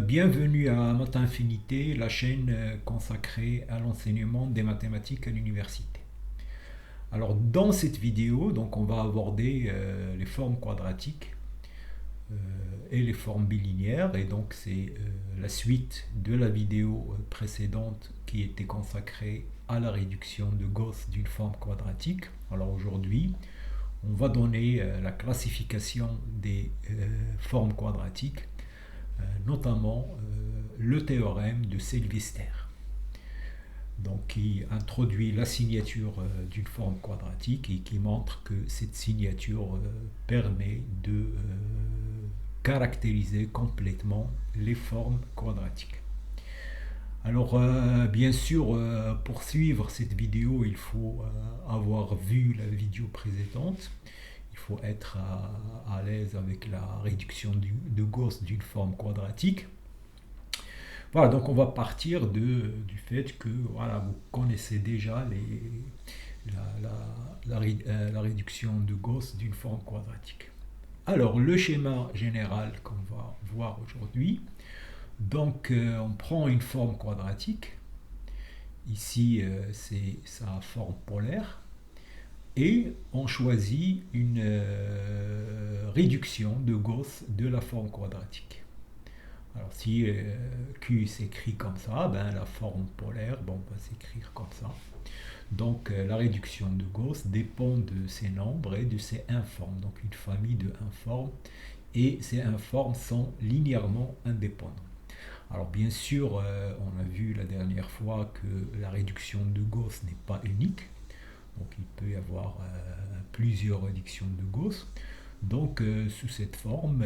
Bienvenue à Math Infinité, la chaîne consacrée à l'enseignement des mathématiques à l'université. Alors dans cette vidéo, donc on va aborder les formes quadratiques euh, et les formes bilinéaires, et donc c'est la suite de la vidéo précédente qui était consacrée à la réduction de Gauss d'une forme quadratique. Alors aujourd'hui, on va donner la classification des formes quadratiques, notamment le théorème de Sylvester, donc qui introduit la signature d'une forme quadratique et qui montre que cette signature permet de caractériser complètement les formes quadratiques. Alors bien sûr, pour suivre cette vidéo, il faut avoir vu la vidéo précédente. Il faut être à l'aise avec la réduction de Gauss d'une forme quadratique. Voilà, donc on va partir du fait que voilà, vous connaissez déjà la réduction de Gauss d'une forme quadratique. Alors le schéma général qu'on va voir aujourd'hui, donc on prend une forme quadratique, ici c'est sa forme polaire, et on choisit une réduction de Gauss de la forme quadratique. Alors si Q s'écrit comme ça, ben, la forme polaire va s'écrire comme ça. Donc la réduction de Gauss dépend de ces nombres et de ces informes, donc une famille de informes, et ces informes sont linéairement indépendants. Alors bien sûr, on a vu la dernière fois que la réduction de Gauss n'est pas unique, donc il peut y avoir plusieurs réductions de Gauss. Donc sous cette forme,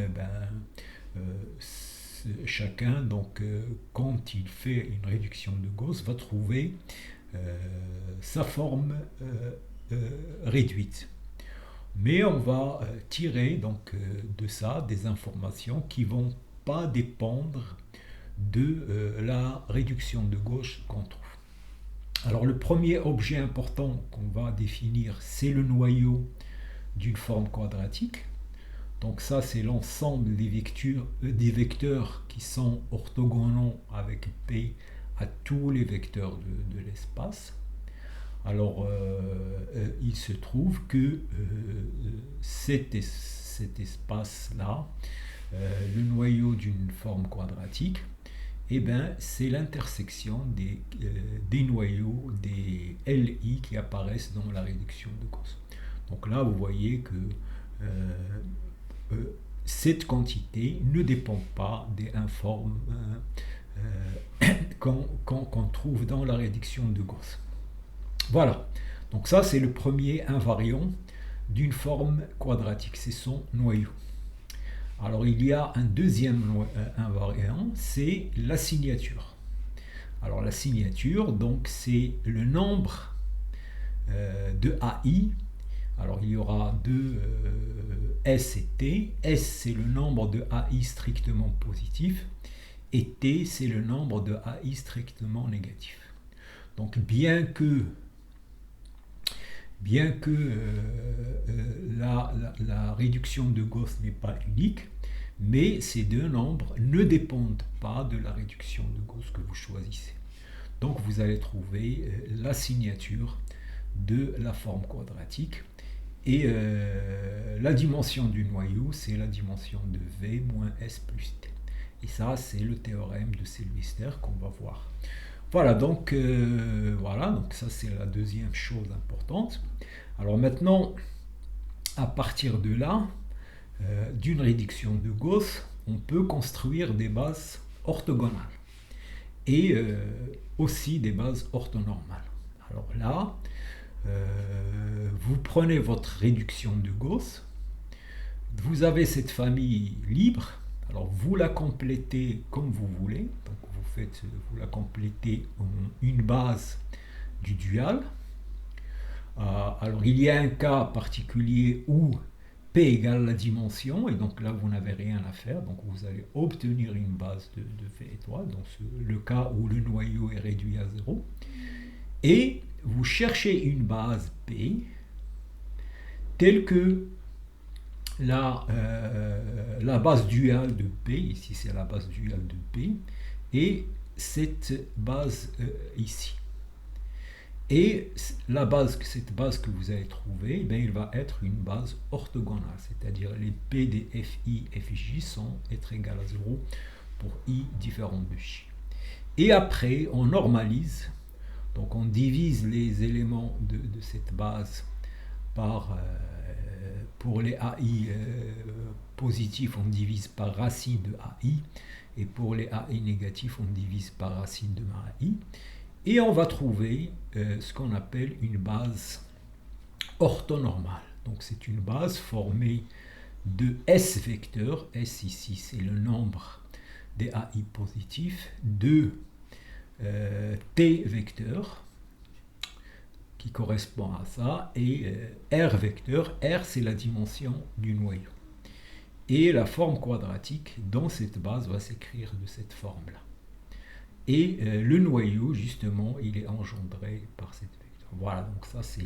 chacun, quand il fait une réduction de Gauss, va trouver sa forme réduite. Mais on va tirer de ça des informations qui ne vont pas dépendre de la réduction de Gauss qu'on trouve. Alors le premier objet important qu'on va définir, c'est le noyau d'une forme quadratique. Donc ça, c'est l'ensemble des vecteurs qui sont orthogonaux avec P à tous les vecteurs de l'espace. Alors, il se trouve que cet espace-là, le noyau d'une forme quadratique, c'est l'intersection des noyaux des LI qui apparaissent dans la réduction de Gauss. Donc là, vous voyez que cette quantité ne dépend pas des informes qu'on trouve dans la réduction de Gauss. Voilà, donc ça c'est le premier invariant d'une forme quadratique, c'est son noyau. Alors il y a un deuxième invariant, c'est la signature. Alors la signature, donc c'est le nombre de AI. Alors il y aura deux S et T. S c'est le nombre de AI strictement positif et T c'est le nombre de AI strictement négatif. Donc bien que la réduction de Gauss n'est pas unique, mais ces deux nombres ne dépendent pas de la réduction de Gauss que vous choisissez. Donc vous allez trouver la signature de la forme quadratique. Et la dimension du noyau, c'est la dimension de V moins S plus T. Et ça, c'est le théorème de Sylvester qu'on va voir. Voilà, donc ça c'est la deuxième chose importante. Alors maintenant, à partir de là, d'une réduction de Gauss, on peut construire des bases orthogonales et aussi des bases orthonormales. Alors là, vous prenez votre réduction de Gauss, vous avez cette famille libre, alors vous la complétez comme vous voulez, donc vous la complétez en une base du dual. Alors il y a un cas particulier où P égale la dimension, et donc là vous n'avez rien à faire, donc vous allez obtenir une base de V étoile, donc le cas où le noyau est réduit à 0, et vous cherchez une base P telle que la base duale de P, ici c'est la base duale de P, et cette base ici. Et cette base que vous allez trouver, eh bien, il va être une base orthogonale, c'est-à-dire les P des FI, FJ sont être égales à 0 pour I différent de J. Et après, on normalise, donc on divise les éléments de cette base par, pour les AI positifs, on divise par racine de AI, et pour les AI négatifs, on divise par racine de AI. Et on va trouver ce qu'on appelle une base orthonormale. Donc c'est une base formée de S vecteurs, S ici c'est le nombre des AI positifs, de T vecteurs, qui correspond à ça, et R vecteur, R c'est la dimension du noyau. Et la forme quadratique dans cette base va s'écrire de cette forme-là. Et le noyau, justement, il est engendré par cette vecteur. Voilà, donc ça c'est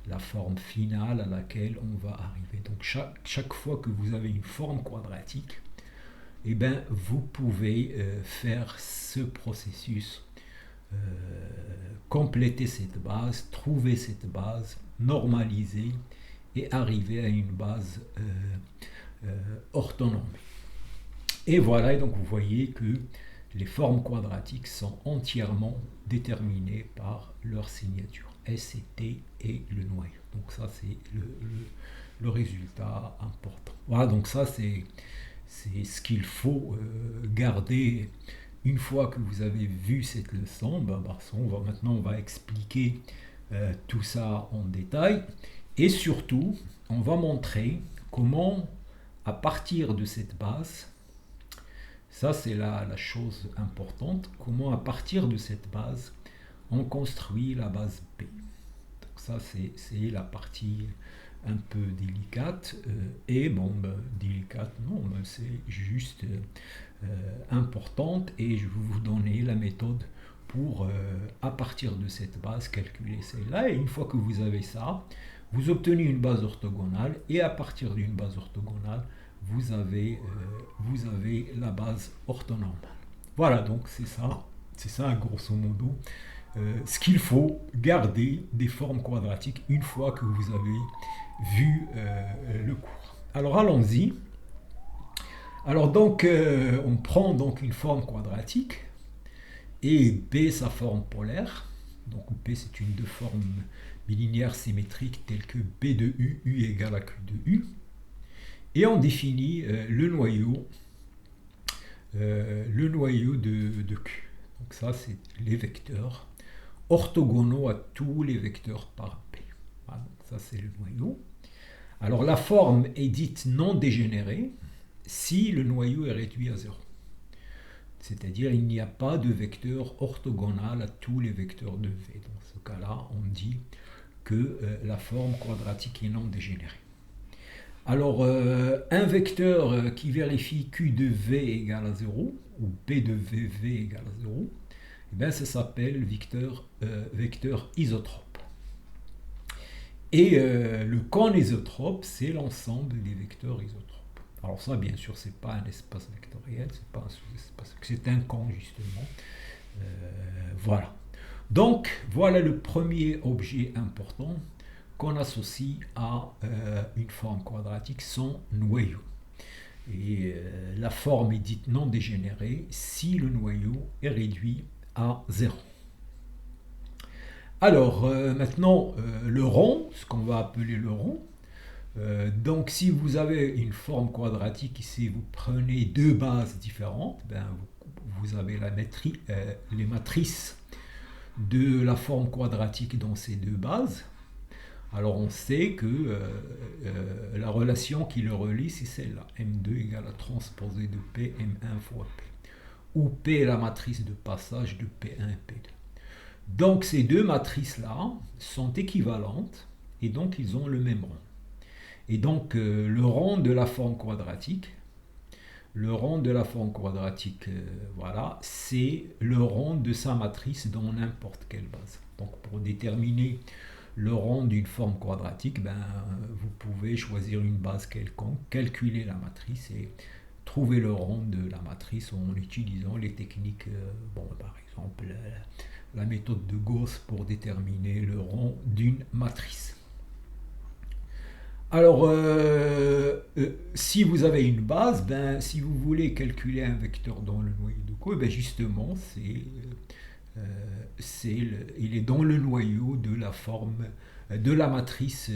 la forme finale à laquelle on va arriver. Donc chaque fois que vous avez une forme quadratique, eh bien, vous pouvez faire ce processus, compléter cette base, trouver cette base, normaliser et arriver à une base orthonormée. Et voilà, et donc vous voyez que les formes quadratiques sont entièrement déterminées par leur signature, S et T et le noyau. Donc ça c'est le résultat important. Voilà, donc ça c'est ce qu'il faut garder une fois que vous avez vu cette leçon. Maintenant on va expliquer tout ça en détail, et surtout on va montrer comment, à partir de cette base, ça c'est la chose importante, comment à partir de cette base on construit la base P. Donc ça c'est la partie un peu délicate, et délicate non, c'est juste importante, et je vais vous donner la méthode pour à partir de cette base calculer celle-là. Et une fois que vous avez ça, vous obtenez une base orthogonale, et à partir d'une base orthogonale vous avez la base orthonormale. Voilà, donc c'est ça grosso modo ce qu'il faut garder des formes quadratiques une fois que vous avez vu le cours. Alors allons-y. Alors donc on prend donc une forme quadratique, et B sa forme polaire. Donc B c'est une deux formes bilinéaires symétriques telles que B de U, U égale à Q de U. Et on définit le noyau de Q. Donc ça c'est les vecteurs orthogonaux à tous les vecteurs par P. Voilà, donc ça c'est le noyau. Alors la forme est dite non dégénérée si le noyau est réduit à 0. C'est-à-dire il n'y a pas de vecteur orthogonal à tous les vecteurs de V. Dans ce cas-là, on dit que la forme quadratique est non dégénérée. Alors, un vecteur qui vérifie Q de V égale à 0, ou P de V égale à 0, eh bien, ça s'appelle vecteur isotrope. Et le conisotrope, c'est l'ensemble des vecteurs isotropes. Alors ça, bien sûr, c'est pas un espace vectoriel, c'est pas un sous-espace, c'est un con, justement. Voilà. Donc, voilà le premier objet important qu'on associe à une forme quadratique, son noyau. Et la forme est dite non dégénérée si le noyau est réduit à 0. Alors, maintenant, le rond, ce qu'on va appeler le rond. Donc, si vous avez une forme quadratique ici, vous prenez deux bases différentes, vous avez les matrices de la forme quadratique dans ces deux bases. Alors on sait que la relation qui le relie, c'est celle-là, M2 égale à transposé de P, M1 fois P, où P est la matrice de passage de P1 et P2. Donc ces deux matrices-là sont équivalentes, et donc ils ont le même rond. Et donc le rond de la forme quadratique, voilà, c'est le rond de sa matrice dans n'importe quelle base. Donc pour déterminer le rond d'une forme quadratique, ben, vous pouvez choisir une base quelconque, calculer la matrice et trouver le rond de la matrice en utilisant les techniques, par exemple la méthode de Gauss pour déterminer le rond d'une matrice. Alors, si vous avez une base, ben, si vous voulez calculer un vecteur dans le noyau de Gauss, ben justement, il est dans le noyau de la forme de la matrice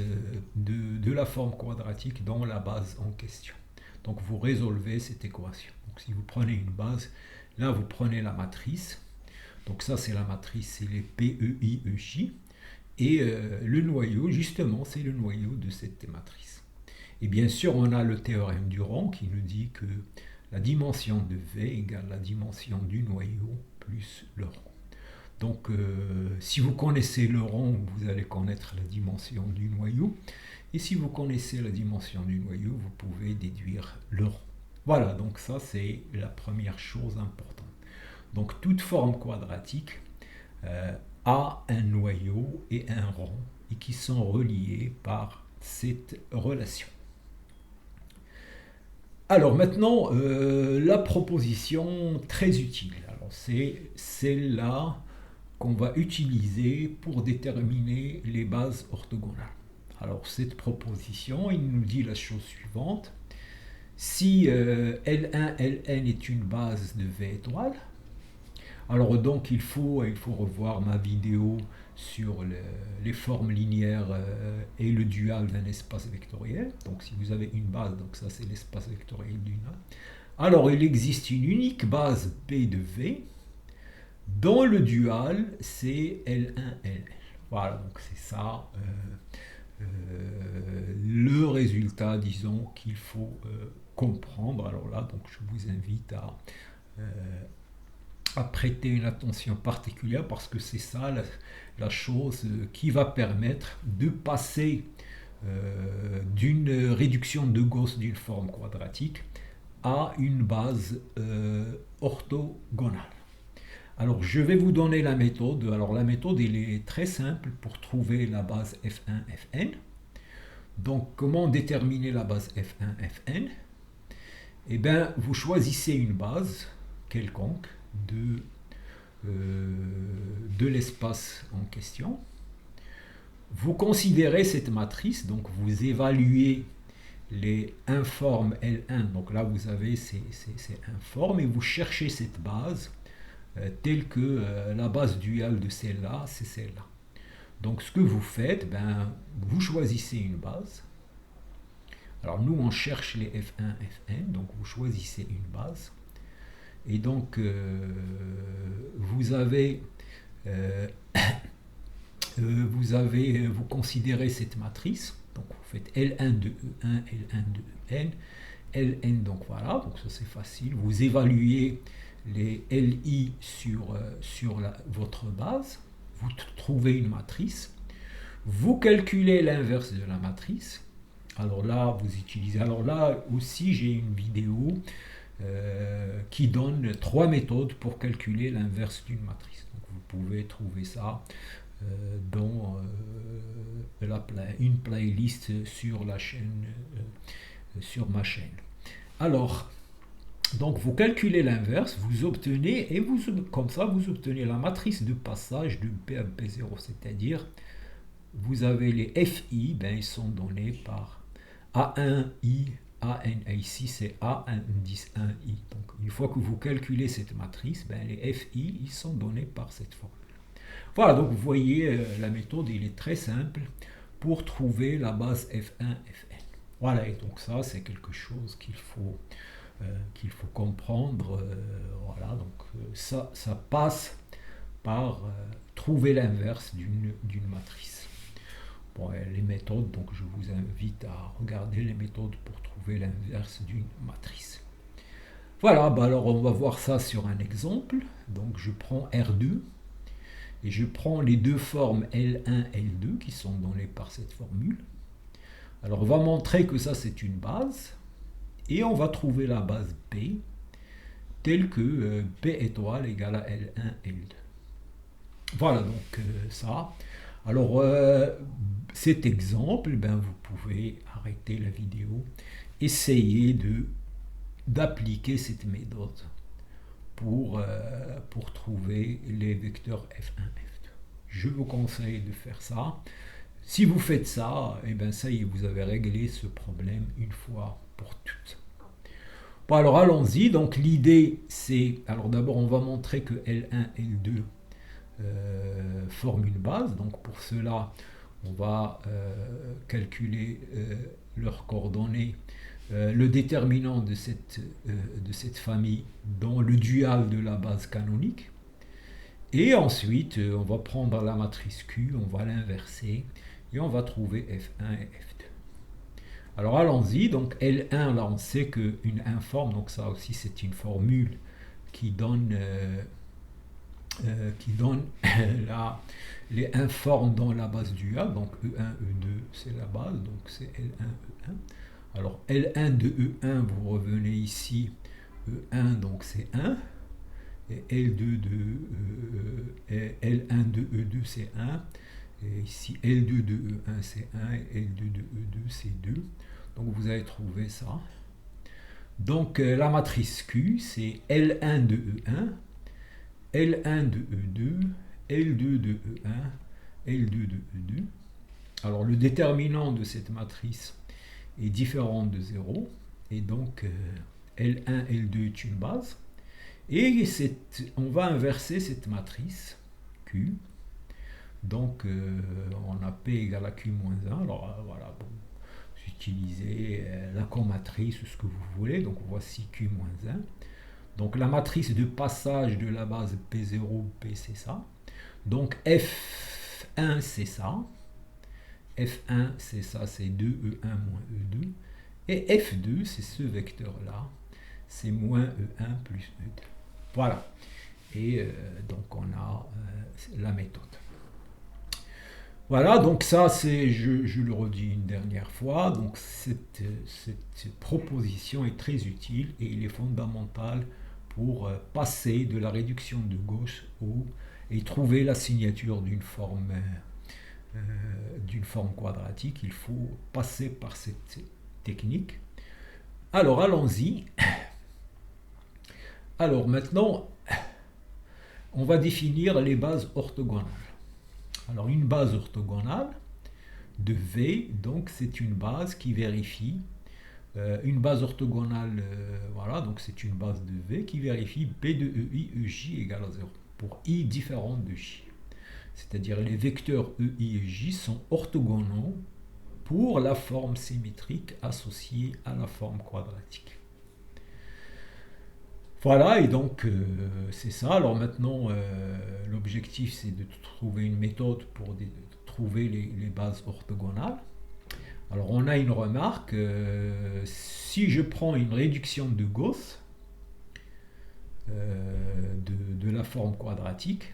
de la forme quadratique dans la base en question. Donc vous résolvez cette équation. Donc si vous prenez une base, là vous prenez la matrice. Donc ça c'est la matrice, c'est les PEIEJ. Et le noyau, justement, c'est le noyau de cette matrice. Et bien sûr, on a le théorème du rond qui nous dit que la dimension de V égale la dimension du noyau plus le rond. Donc, si vous connaissez le rond, vous allez connaître la dimension du noyau. Et si vous connaissez la dimension du noyau, vous pouvez déduire le rond. Voilà, donc ça, c'est la première chose importante. Donc, toute forme quadratique a un noyau et un rond, et qui sont reliés par cette relation. Alors maintenant, la proposition très utile. Alors c'est celle-là qu'on va utiliser pour déterminer les bases orthogonales. Alors cette proposition, il nous dit la chose suivante. Si L1, Ln est une base de V étoile, alors donc il faut revoir ma vidéo sur les formes linéaires et le dual d'un espace vectoriel. Donc si vous avez une base, donc ça c'est l'espace vectoriel dual. Alors il existe une unique base P de V dont le dual c'est L1, Ln. Voilà, donc c'est ça le résultat, disons, qu'il faut comprendre. Alors là, donc je vous invite à prêter une attention particulière parce que c'est ça la chose qui va permettre de passer d'une réduction de Gauss d'une forme quadratique à une base orthogonale. Alors je vais vous donner la méthode. Alors la méthode elle est très simple pour trouver la base F1, Fn. Donc comment déterminer la base F1, Fn? Eh bien vous choisissez une base quelconque de l'espace en question. Vous considérez cette matrice, donc vous évaluez les informes L1, donc là vous avez ces informes, et vous cherchez cette base telle que la base duale de celle-là, c'est celle-là. Donc ce que vous faites, ben, vous choisissez une base. Alors nous on cherche les F1, Fn, donc vous choisissez une base. Et donc vous considérez cette matrice, donc vous faites L1 de E1, L1 de N, Ln, donc voilà, donc ça c'est facile, vous évaluez les Li sur votre base, vous trouvez une matrice, vous calculez l'inverse de la matrice, alors là vous utilisez, alors là aussi j'ai une vidéo qui donne 3 méthodes pour calculer l'inverse d'une matrice. Donc vous pouvez trouver ça dans une playlist sur la chaîne, sur ma chaîne. Alors, donc vous calculez l'inverse, vous obtenez, et comme ça vous obtenez la matrice de passage de P à P0, c'est-à-dire vous avez les FI, ben, ils sont donnés par A1I, AN, ici c'est A1, 10, 1I. Donc une fois que vous calculez cette matrice, ben, les FI ils sont donnés par cette formule. Voilà, donc vous voyez la méthode, il est très simple pour trouver la base F1, Fn. Voilà, et donc ça c'est quelque chose qu'il faut comprendre. Voilà, donc ça passe par trouver l'inverse d'une matrice. Bon, les méthodes, donc je vous invite à regarder les méthodes pour trouver l'inverse d'une matrice. Voilà, bah alors on va voir ça sur un exemple. Donc je prends R2 et je prends les deux formes L1, L2 qui sont données par cette formule. Alors on va montrer que ça c'est une base et on va trouver la base P telle que P étoile égale à L1, L2. Voilà donc ça. Alors, cet exemple, ben, vous pouvez arrêter la vidéo, essayer d'appliquer cette méthode pour trouver les vecteurs F1, F2. Je vous conseille de faire ça. Si vous faites ça, et ben ça y est, vous avez réglé ce problème une fois pour toutes. Bon, alors allons-y. Donc l'idée, c'est... Alors d'abord, on va montrer que L1, L2 forment une base. Donc pour cela, on va calculer leurs coordonnées, le déterminant de cette famille dans le dual de la base canonique. Et ensuite, on va prendre la matrice Q, on va l'inverser et on va trouver F1 et F2. Alors allons-y, donc L1, là on sait qu'une informe, donc ça aussi c'est une formule qui donne les informes dans la base duale, donc E1, E2 c'est la base, donc c'est L1, E1. Alors L1 de E1, vous revenez ici, E1 donc c'est 1, et L2 L1 de E2 c'est 1, et ici L2 de E1 c'est 1, et L2 de E2 c'est 2. Donc vous avez trouvé ça. Donc la matrice Q c'est L1 de E1, L1 de E2, L2 de E1, L2 de E2. Alors le déterminant de cette matrice est différent de 0, et donc L1, L2 est une base. Et on va inverser cette matrice Q. Donc on a P égale à Q moins 1. Alors voilà, bon, vous utilisez la comatrice ou ce que vous voulez. Donc voici Q moins 1. Donc la matrice de passage de la base P0, P c'est ça. Donc F1 c'est ça. F1 c'est ça, c'est 2E1 moins E2. Et F2 c'est ce vecteur-là. C'est moins E1 plus E2. Voilà. Et donc on a la méthode. Voilà, donc ça c'est, je le redis une dernière fois, donc cette proposition est très utile et il est fondamental pour passer de la réduction de Gauss et trouver la signature d'une forme quadratique. Il faut passer par cette technique. Alors allons-y. Alors maintenant, on va définir les bases orthogonales. Alors une base orthogonale de V, donc c'est une base qui vérifie, une base orthogonale, voilà, donc c'est une base de V qui vérifie P de EI, EJ égale à 0, pour I différent de J. C'est-à-dire les vecteurs EI et J sont orthogonaux pour la forme symétrique associée à la forme quadratique. Voilà, et donc c'est ça. Alors maintenant, l'objectif c'est de trouver une méthode pour trouver les bases orthogonales. Alors on a une remarque, si je prends une réduction de Gauss de la forme quadratique,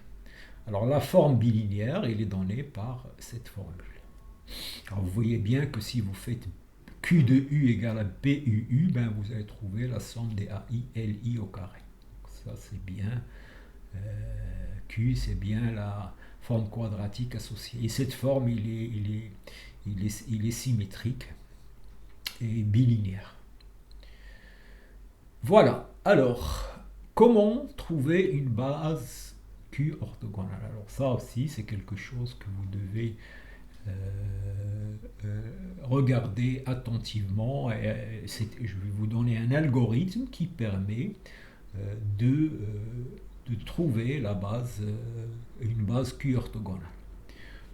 alors la forme bilinéaire, elle est donnée par cette formule. Alors vous voyez bien que si vous faites Q de U égale à PUU, ben vous allez trouver la somme des AI, LI au carré. Donc ça c'est bien, Q c'est bien la forme quadratique associée. Et cette forme, il est symétrique et bilinéaire. Voilà, alors, comment trouver une base Q orthogonale? Alors ça aussi, c'est quelque chose que vous devez regardez attentivement. Je vais vous donner un algorithme qui permet de trouver une base Q orthogonale.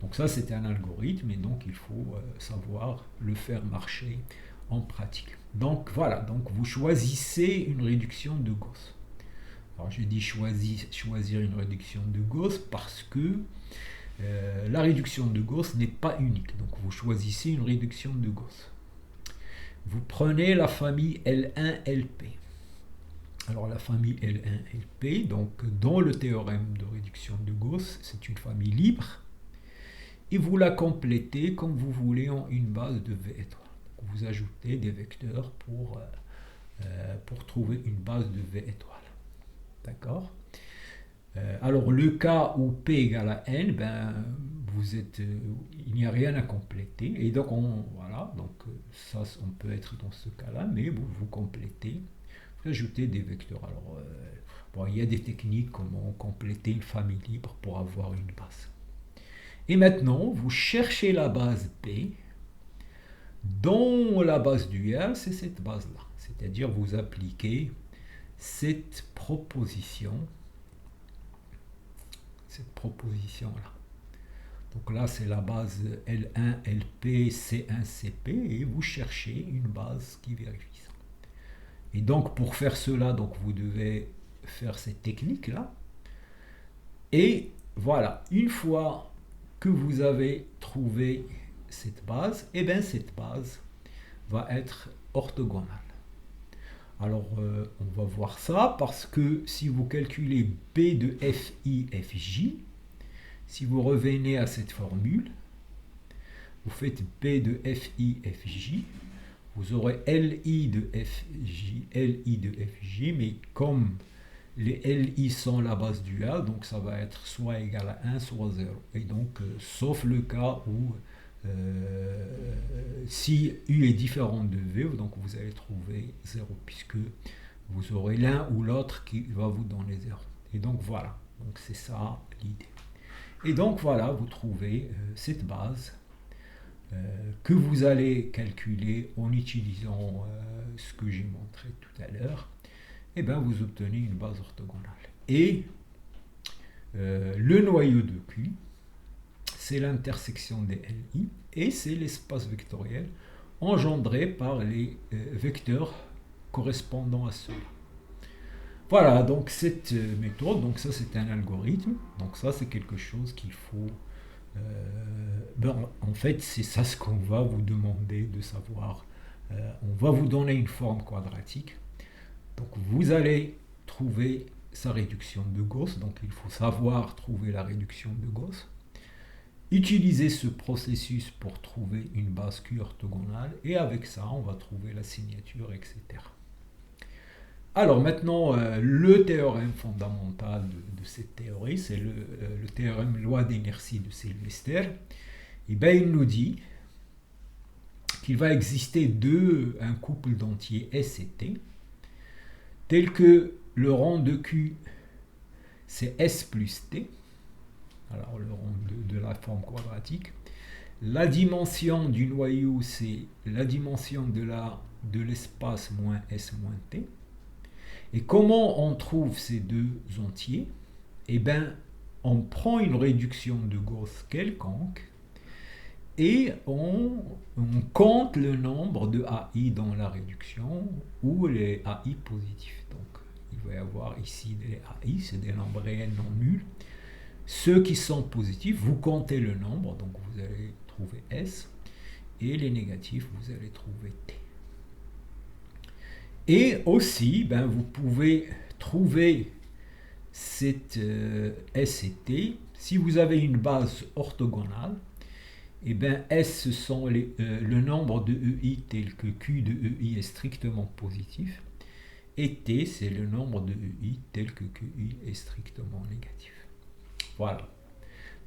Donc ça c'est un algorithme et donc il faut savoir le faire marcher en pratique. Donc voilà, donc vous choisissez une réduction de Gauss. Alors j'ai dit choisir une réduction de Gauss parce que la réduction de Gauss n'est pas unique, donc vous choisissez une réduction de Gauss. Vous prenez la famille L1-LP. Alors la famille L1-LP, donc dans le théorème de réduction de Gauss, c'est une famille libre, et vous la complétez comme vous voulez en une base de V étoile. Donc, vous ajoutez des vecteurs pour trouver une base de V étoile. D'accord ? Alors le cas où P égale à N, ben, il n'y a rien à compléter. Et donc, voilà, donc ça, on peut être dans ce cas-là, mais vous complétez, vous ajoutez des vecteurs. Alors, bon, il y a des techniques, comment compléter une famille libre pour avoir une base. Et maintenant, vous cherchez la base B. Dans la base duale, c'est cette base-là. C'est-à-dire, vous appliquez cette proposition-là. Donc là, c'est la base L1, LP, C1, CP, et vous cherchez une base qui vérifie ça. Et donc, pour faire cela, donc, vous devez faire cette technique-là. Et voilà, une fois que vous avez trouvé cette base, et bien cette base va être orthogonale. Alors, on va voir ça parce que si vous calculez B de FI, FJ, si vous revenez à cette formule, vous faites B de FI, FJ, vous aurez LI de FJ, mais comme les LI sont la base duale, donc ça va être soit égal à 1, soit 0. Et donc, sauf le cas où si U est différent de V, donc vous allez trouver 0, puisque vous aurez l'un ou l'autre qui va vous donner 0. Et donc voilà, donc c'est ça l'idée. Et donc voilà, vous trouvez cette base que vous allez calculer en utilisant ce que j'ai montré tout à l'heure. Et bien vous obtenez une base orthogonale. Et le noyau de Q, c'est l'intersection des LI, et c'est l'espace vectoriel engendré par les vecteurs correspondant à cela. Voilà, donc cette méthode, donc ça c'est un algorithme, donc ça c'est quelque chose qu'il faut... en fait, c'est ça ce qu'on va vous demander de savoir. On va vous donner une forme quadratique. Donc vous allez trouver sa réduction de Gauss, donc il faut savoir trouver la réduction de Gauss. Utiliser ce processus pour trouver une base Q orthogonale, et avec ça, on va trouver la signature, etc. Alors maintenant, le théorème fondamental de cette théorie, c'est le théorème loi d'inertie de Sylvester. Et bien, il nous dit qu'il va exister un couple d'entiers S et T, tel que le rang de Q, c'est S plus T, alors le rang de la forme quadratique. La dimension du noyau, c'est la dimension de l'espace moins S moins T. Et comment on trouve ces deux entiers? Eh bien, on prend une réduction de Gauss quelconque et on compte le nombre de AI dans la réduction ou les AI positifs. Donc, il va y avoir ici des AI, c'est des nombres réels non nuls. Ceux qui sont positifs, vous comptez le nombre, donc vous allez trouver S, et les négatifs, vous allez trouver T. Et aussi, ben, vous pouvez trouver cette S et T. Si vous avez une base orthogonale, et ben S ce sont le nombre de EI tel que Q de EI est strictement positif, et T c'est le nombre de EI tel que QI est strictement négatif. Voilà.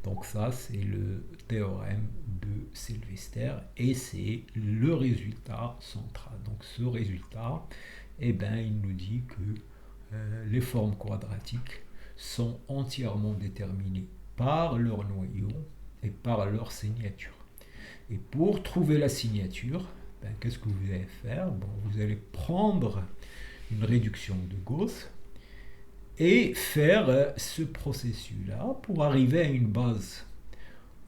Donc ça c'est le théorème de Sylvester et c'est le résultat central. Donc ce résultat, eh ben, il nous dit que les formes quadratiques sont entièrement déterminées par leur noyau et par leur signature. Et pour trouver la signature, ben, qu'est-ce que vous allez faire? Bon, vous allez prendre une réduction de Gauss et faire ce processus-là pour arriver à une base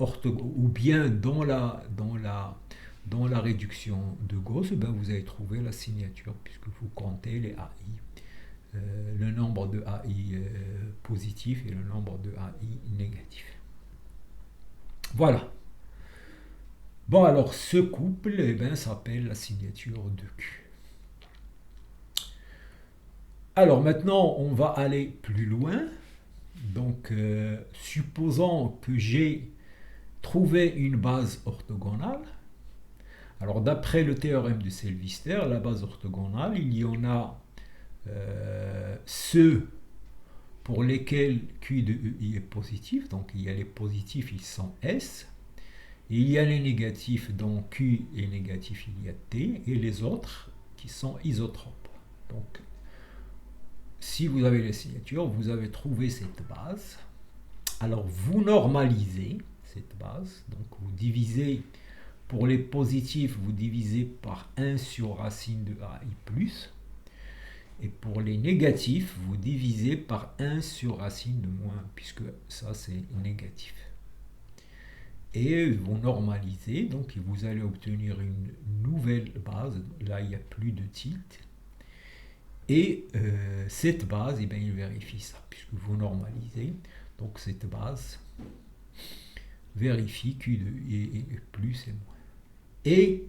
orthogonale, ou bien dans la réduction de Gauss, ben vous allez trouver la signature puisque vous comptez les AI, le nombre de AI positifs et le nombre de AI négatifs. Voilà. Bon, alors ce couple eh ben, s'appelle la signature de Q. Alors maintenant, on va aller plus loin. Donc, supposons que j'ai trouvé une base orthogonale. Alors, d'après le théorème de Sylvester, la base orthogonale, il y en a ceux pour lesquels Q de EI est positif, donc il y a les positifs, ils sont S, et il y a les négatifs, dont Q est négatif, il y a T, et les autres qui sont isotropes. Donc, si vous avez les signatures, vous avez trouvé cette base. Alors, vous normalisez cette base, donc vous divisez, pour les positifs, vous divisez par 1 sur racine de AI+, et pour les négatifs, vous divisez par 1 sur racine de moins, puisque ça c'est négatif. Et vous normalisez, donc vous allez obtenir une nouvelle base, là il n'y a plus de tilt, et cette base, eh bien, il vérifie ça, puisque vous normalisez, donc cette base vérifie Q de et plus et moins. Et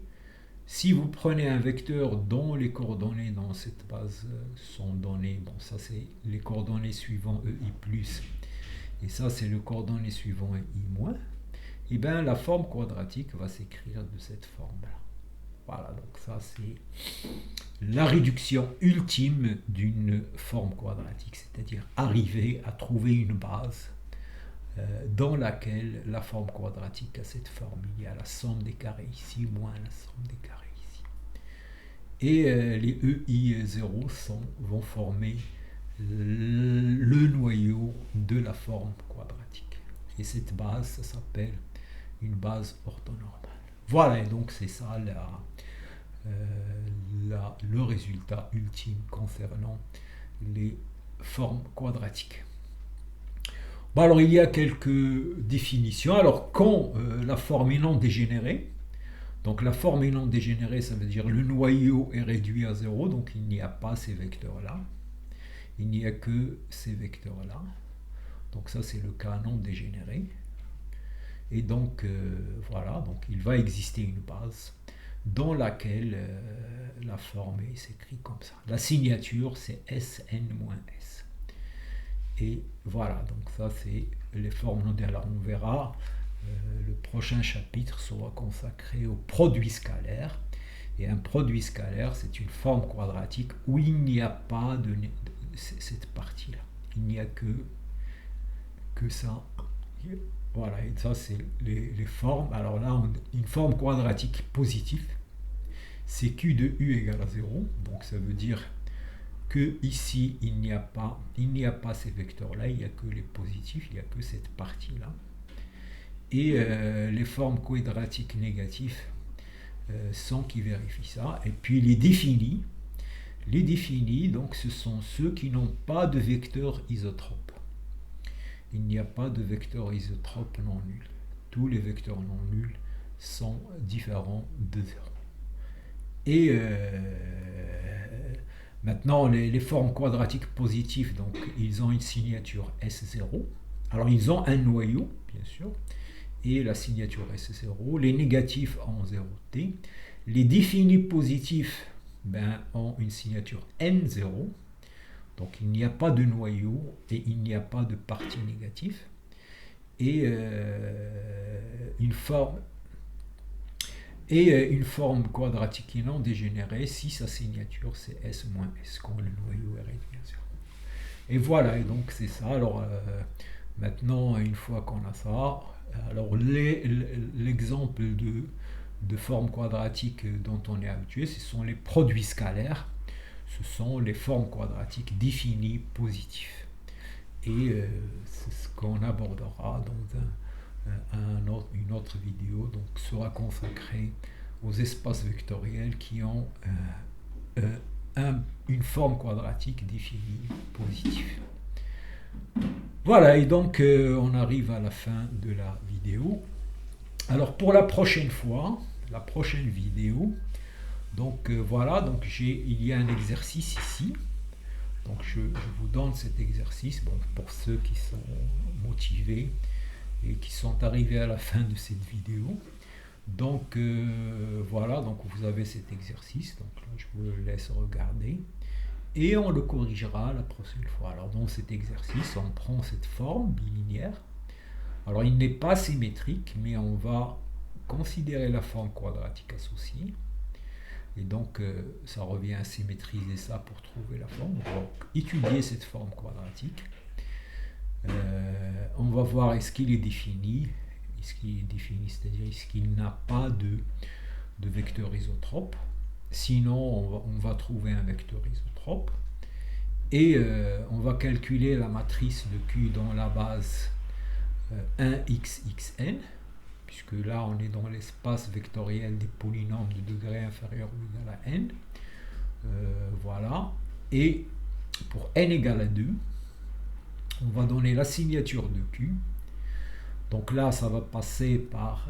si vous prenez un vecteur dont les coordonnées dans cette base sont données, bon ça c'est les coordonnées suivant EI+, et ça c'est le coordonnées suivant EI-, et bien la forme quadratique va s'écrire de cette forme-là. Voilà, donc ça c'est la réduction ultime d'une forme quadratique, c'est-à-dire arriver à trouver une base dans laquelle la forme quadratique a cette forme. Il y a la somme des carrés ici moins la somme des carrés ici. Et les EI0 vont former le noyau de la forme quadratique. Et cette base, ça s'appelle une base orthonormale. Voilà, et donc c'est ça le résultat ultime concernant les formes quadratiques. Bon, alors il y a quelques définitions. Alors quand la forme est non dégénérée, donc la forme est non dégénérée, ça veut dire le noyau est réduit à 0, donc il n'y a pas ces vecteurs-là. Il n'y a que ces vecteurs-là. Donc ça c'est le cas non dégénéré. Et donc voilà, donc il va exister une base dans laquelle la forme s'écrit comme ça. La signature c'est Sn-S. Et voilà, donc ça c'est les formes non dégénérées. Alors on verra, le prochain chapitre sera consacré au produit scalaire. Et un produit scalaire, c'est une forme quadratique où il n'y a pas de cette partie-là. Il n'y a que ça. Voilà, et ça c'est les formes. Alors là, une forme quadratique positive, c'est Q de U égale à 0. Donc ça veut dire que ici, il n'y a pas ces vecteurs-là, il n'y a que les positifs, il n'y a que cette partie-là. Et les formes quadratiques négatives sont qui vérifient ça. Et puis les définis, donc ce sont ceux qui n'ont pas de vecteur isotrope. Il n'y a pas de vecteur isotrope non nul. Tous les vecteurs non nuls sont différents de 0. Et maintenant, les formes quadratiques positives, donc ils ont une signature S0. Alors ils ont un noyau, bien sûr, et la signature S0. Les négatifs ont 0T. Les définis positifs ont une signature N0. Donc il n'y a pas de noyau et il n'y a pas de partie négative. Et une forme quadratique non dégénérée, si sa signature c'est S moins S, quand le noyau est réduit à 0. Et voilà, et donc c'est ça. Alors maintenant, une fois qu'on a ça, alors l'exemple de forme quadratique dont on est habitué, ce sont les produits scalaires. Ce sont les formes quadratiques définies positives. Et c'est ce qu'on abordera dans une autre vidéo, donc sera consacrée aux espaces vectoriels qui ont une forme quadratique définie positive. Voilà, et donc on arrive à la fin de la vidéo. Alors pour la prochaine fois, la prochaine vidéo, donc voilà, donc il y a un exercice ici. Donc je vous donne cet exercice, bon, pour ceux qui sont motivés et qui sont arrivés à la fin de cette vidéo. Donc voilà, donc vous avez cet exercice, donc là, je vous le laisse regarder. Et on le corrigera la prochaine fois. Alors dans cet exercice, on prend cette forme bilinéaire. Alors il n'est pas symétrique, mais on va considérer la forme quadratique associée. Et donc, ça revient à symétriser ça pour trouver la forme. On va étudier cette forme quadratique. on va voir est-ce qu'il est défini, c'est-à-dire est-ce qu'il n'a pas de vecteur isotrope. Sinon, on va trouver un vecteur isotrope. Et on va calculer la matrice de Q dans la base 1xxn, puisque là on est dans l'espace vectoriel des polynômes de degré inférieur ou égal à n. Voilà. Et pour n égale à 2, on va donner la signature de Q. Donc là, ça va passer par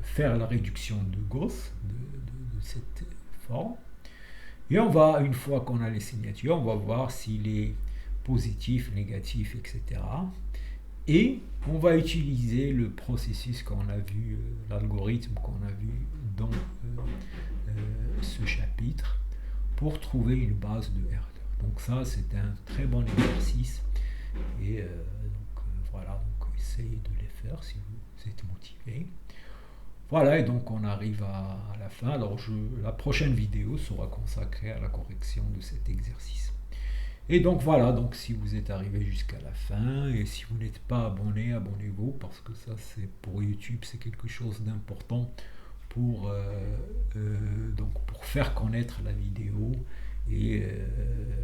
faire la réduction de Gauss de cette forme. Et on va, une fois qu'on a les signatures, on va voir s'il est positif, négatif, etc. Et on va utiliser le processus qu'on a vu, l'algorithme qu'on a vu dans ce chapitre pour trouver une base de Herder. Donc ça, c'est un très bon exercice. Et voilà, donc essayez de les faire si vous êtes motivé. Voilà, et donc on arrive à la fin. Alors la prochaine vidéo sera consacrée à la correction de cet exercice. Et donc voilà, donc si vous êtes arrivé jusqu'à la fin, et si vous n'êtes pas abonné, abonnez-vous, parce que ça c'est pour YouTube, c'est quelque chose d'important pour faire connaître la vidéo et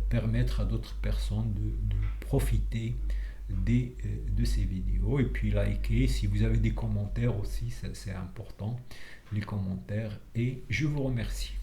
permettre à d'autres personnes de profiter de ces vidéos. Et puis likez, si vous avez des commentaires aussi, c'est important, les commentaires. Et je vous remercie.